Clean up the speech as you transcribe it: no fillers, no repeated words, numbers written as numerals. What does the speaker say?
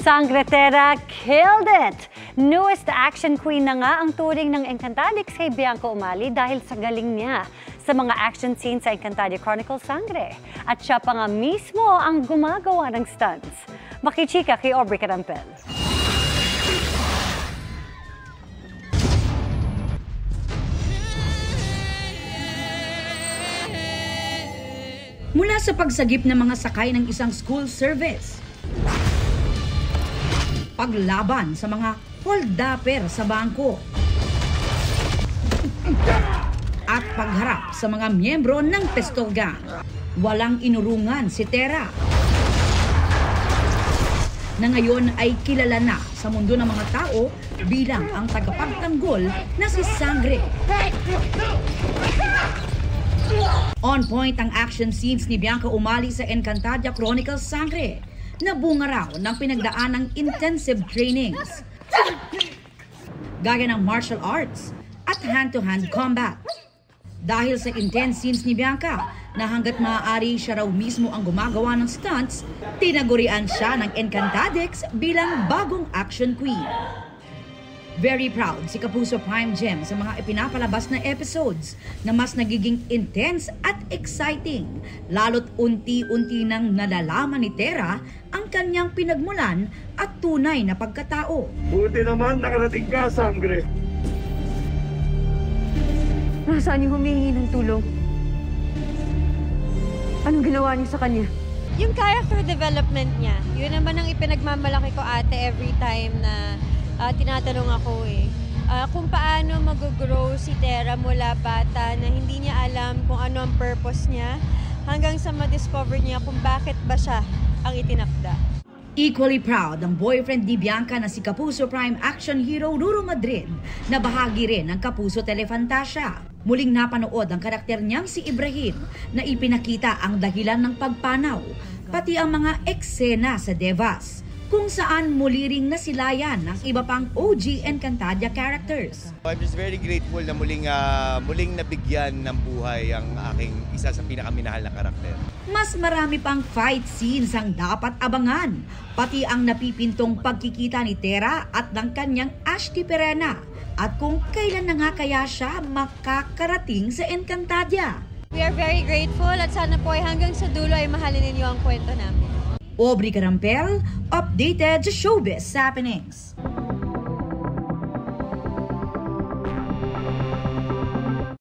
Sangretera killed it! Newest action queen na nga ang turing ng Encantadix kay Bianca Umali dahil sa galing niya sa mga action scenes sa Encantadia Chronicles Sangre. At siya pa nga mismo ang gumagawa ng stunts. Makichika kay Aubrey Carampel. Mula sa pagsagip ng mga sakay ng isang school service, paglaban sa mga hold-upper sa bangko, at pagharap sa mga miyembro ng pistol gang, walang inurungan si Tera, na ngayon ay kilala na sa mundo ng mga tao bilang ang tagapagtanggol na si Sangre. On point ang action scenes ni Bianca Umali sa Encantadia Chronicles Sangre, na bunga raw ng pinagdaanang intensive trainings, gaya ng martial arts at hand-to-hand combat. Dahil sa intense scenes ni Bianca, na hanggat maaari siya raw mismo ang gumagawa ng stunts, tinagurian siya ng Encantadix bilang bagong action queen. Very proud si Kapuso Prime Gem sa mga ipinapalabas na episodes na mas nagiging intense at exciting, lalo't unti-unti nang nalalaman ni Tera ang kanyang pinagmulan at tunay na pagkatao. Buti naman nakarating ka, Sangre. Nasaan yung humihingi ng tulong? Anong ginawa niyo sa kanya? Yung character development niya, yun naman ang ipinagmamalaki ko ate every time na tinatanong ako kung paano mag-grow si Tera mula bata na hindi niya alam kung ano ang purpose niya hanggang sa ma-discover niya kung bakit ba siya ang itinakda. Equally proud ang boyfriend ni Bianca na si Kapuso Prime action hero Ruro Madrid na bahagi rin ng Kapuso Telefantasia. Muling napanood ang karakter niyang si Ibrahim na ipinakita ang dahilan ng pagpanaw, pati ang mga eksena sa Devas, kung saan muli ring nasilayan ng iba pang OG Encantadia characters. I'm just very grateful na muling nabigyan ng buhay ang aking isa sa pinakaminahal na karakter. Mas marami pang fight scenes ang dapat abangan, pati ang napipintong pagkikita ni Tera at ng kanyang Ashti Perena, at kung kailan na nga kaya siya makakarating sa Encantadia. We are very grateful at sana po ay hanggang sa dulo ay mahalin ninyo ang kwento namin. Aubrey Carampel, updated sa Showbiz Happenings.